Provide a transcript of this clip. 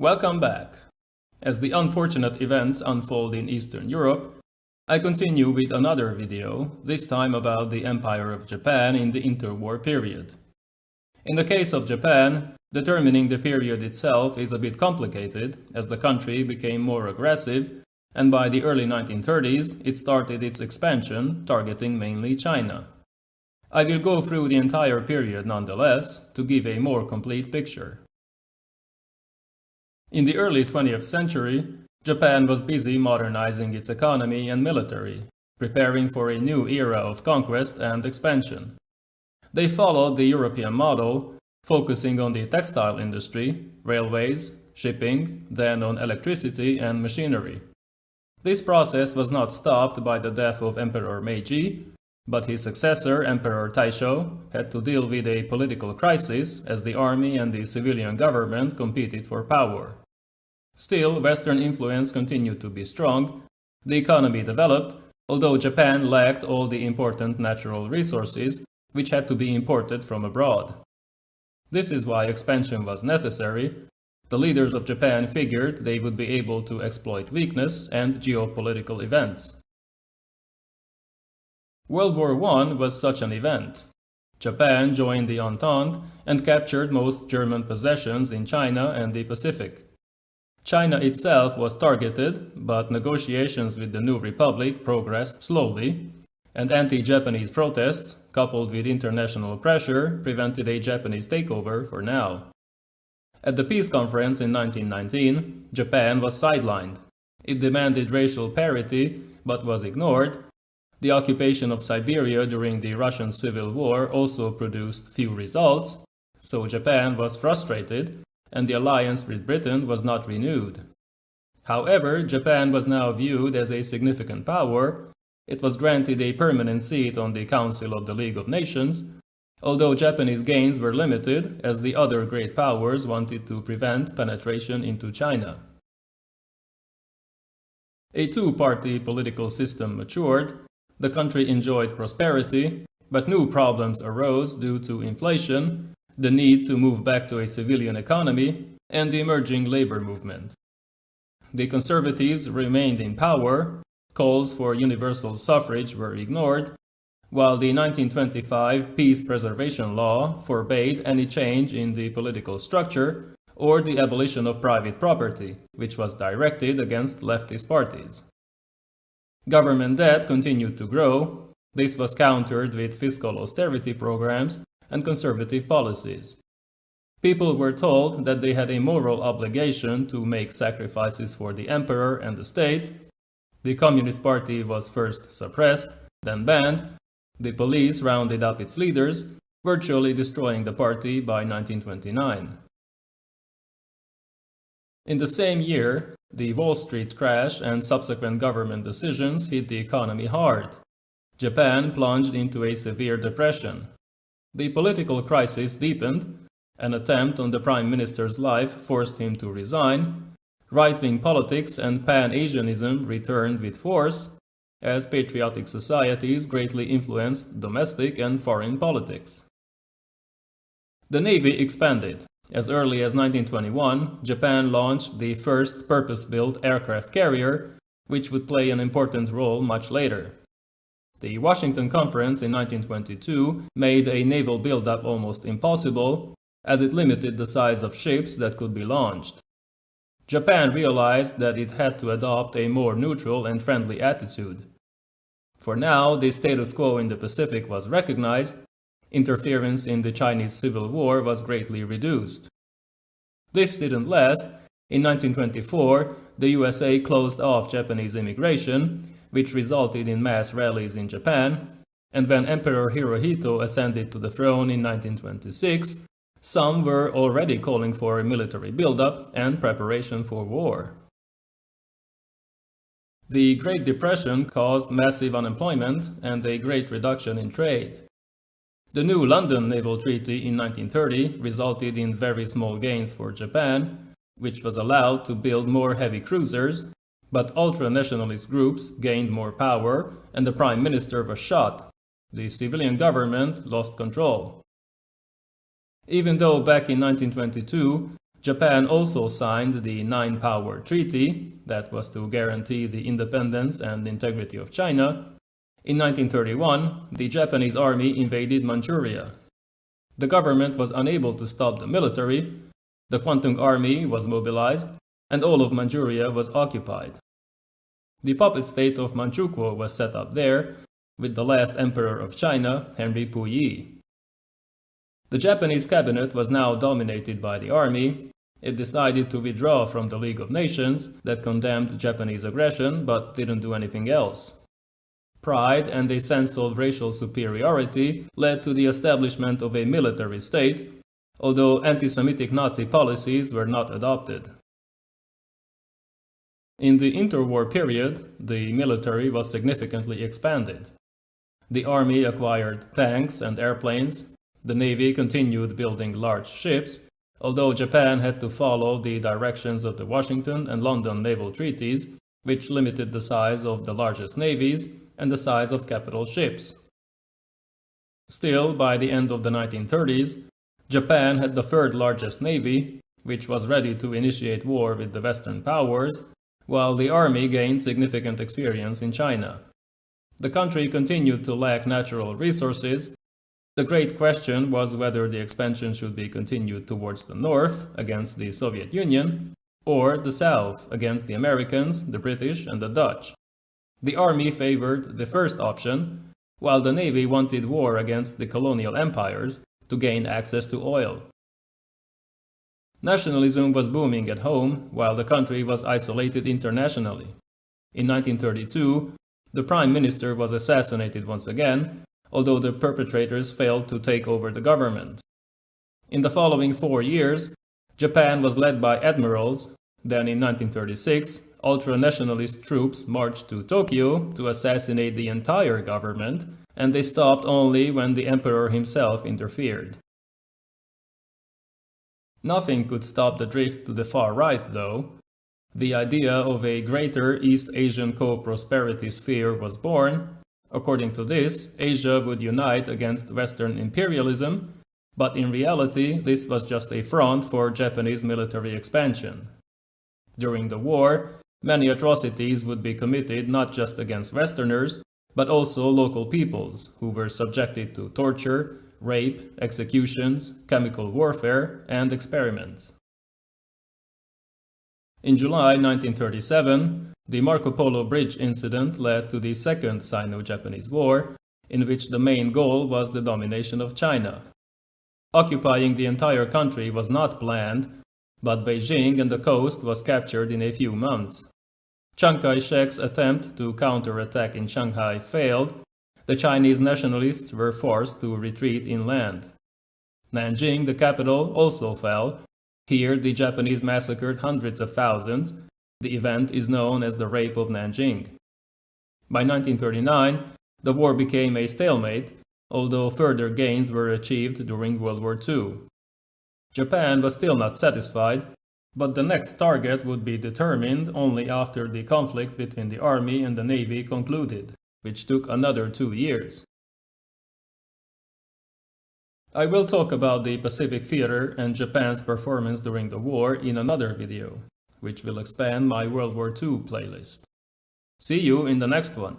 Welcome back. As the unfortunate events unfold in Eastern Europe, I continue with another video, this time about the Empire of Japan in the interwar period. In the case of Japan, determining the period itself is a bit complicated, as the country became more aggressive, and by the early 1930s it started its expansion, targeting mainly China. I will go through the entire period nonetheless, to give a more complete picture. In the early 20th century, Japan was busy modernizing its economy and military, preparing for a new era of conquest and expansion. They followed the European model, focusing on the textile industry, railways, shipping, then on electricity and machinery. This process was not stopped by the death of Emperor Meiji, but his successor, Emperor Taisho, had to deal with a political crisis as the army and the civilian government competed for power. Still, Western influence continued to be strong, the economy developed, although Japan lacked all the important natural resources, which had to be imported from abroad. This is why expansion was necessary. The leaders of Japan figured they would be able to exploit weakness and geopolitical events. World War I was such an event. Japan joined the Entente and captured most German possessions in China and the Pacific. China itself was targeted, but negotiations with the new republic progressed slowly, and anti-Japanese protests, coupled with international pressure, prevented a Japanese takeover for now. At the peace conference in 1919, Japan was sidelined. It demanded racial parity, but was ignored. The occupation of Siberia during the Russian Civil War also produced few results, so Japan was frustrated, and the alliance with Britain was not renewed. However, Japan was now viewed as a significant power. It was granted a permanent seat on the Council of the League of Nations, although Japanese gains were limited as the other great powers wanted to prevent penetration into China. A two-party political system matured. The country enjoyed prosperity, but new problems arose due to inflation, the need to move back to a civilian economy, and the emerging labor movement. The conservatives remained in power, calls for universal suffrage were ignored, while the 1925 Peace Preservation Law forbade any change in the political structure or the abolition of private property, which was directed against leftist parties. Government debt continued to grow. This was countered with fiscal austerity programs and conservative policies. People were told that they had a moral obligation to make sacrifices for the emperor and the state. The Communist Party was first suppressed, then banned. The police rounded up its leaders, virtually destroying the party by 1929. In the same year, the Wall Street crash and subsequent government decisions hit the economy hard. Japan plunged into a severe depression. The political crisis deepened. An attempt on the Prime Minister's life forced him to resign. Right-wing politics and Pan-Asianism returned with force, as patriotic societies greatly influenced domestic and foreign politics. The Navy expanded. As early as 1921, Japan launched the first purpose-built aircraft carrier, which would play an important role much later. The Washington Conference in 1922 made a naval buildup almost impossible, as it limited the size of ships that could be launched. Japan realized that it had to adopt a more neutral and friendly attitude. For now, the status quo in the Pacific was recognized. Interference in the Chinese Civil War was greatly reduced. This didn't last. In 1924, the USA closed off Japanese immigration, which resulted in mass rallies in Japan, and when Emperor Hirohito ascended to the throne in 1926, some were already calling for a military buildup and preparation for war. The Great Depression caused massive unemployment and a great reduction in trade. The new London Naval Treaty in 1930 resulted in very small gains for Japan, which was allowed to build more heavy cruisers, but ultra-nationalist groups gained more power and the Prime Minister was shot. The civilian government lost control. Even though back in 1922, Japan also signed the Nine Power Treaty, that was to guarantee the independence and integrity of China. In 1931, the Japanese army invaded Manchuria. The government was unable to stop the military, the Kwantung Army was mobilized, and all of Manchuria was occupied. The puppet state of Manchukuo was set up there, with the last emperor of China, Henry Puyi. The Japanese cabinet was now dominated by the army. It decided to withdraw from the League of Nations that condemned Japanese aggression but didn't do anything else. Pride and a sense of racial superiority led to the establishment of a military state, although anti-Semitic Nazi policies were not adopted. In the interwar period, the military was significantly expanded. The army acquired tanks and airplanes. The navy continued building large ships, although Japan had to follow the directions of the Washington and London naval treaties, which limited the size of the largest navies and the size of capital ships. Still, by the end of the 1930s, Japan had the third largest navy, which was ready to initiate war with the Western powers, while the army gained significant experience in China. The country continued to lack natural resources. The great question was whether the expansion should be continued towards the north, against the Soviet Union, or the south, against the Americans, the British, and the Dutch. The army favored the first option, while the navy wanted war against the colonial empires to gain access to oil. Nationalism was booming at home, while the country was isolated internationally. In 1932, the prime minister was assassinated once again, although the perpetrators failed to take over the government. In the following 4 years, Japan was led by admirals. Then in 1936, ultra-nationalist troops marched to Tokyo to assassinate the entire government, and they stopped only when the emperor himself interfered. Nothing could stop the drift to the far right, though. The idea of a greater East Asian co-prosperity sphere was born. According to this, Asia would unite against Western imperialism, but in reality, this was just a front for Japanese military expansion. During the war, many atrocities would be committed not just against Westerners, but also local peoples, who were subjected to torture, rape, executions, chemical warfare, and experiments. In July 1937, the Marco Polo Bridge incident led to the Second Sino-Japanese War, in which the main goal was the domination of China. Occupying the entire country was not planned, but Beijing and the coast was captured in a few months. Chiang Kai-shek's attempt to counterattack in Shanghai failed. The Chinese nationalists were forced to retreat inland. Nanjing, the capital, also fell. Here, the Japanese massacred hundreds of thousands. The event is known as the Rape of Nanjing. By 1939, the war became a stalemate, although further gains were achieved during World War II. Japan was still not satisfied, but the next target would be determined only after the conflict between the army and the navy concluded, which took another 2 years. I will talk about the Pacific Theater and Japan's performance during the war in another video, which will expand my World War II playlist. See you in the next one.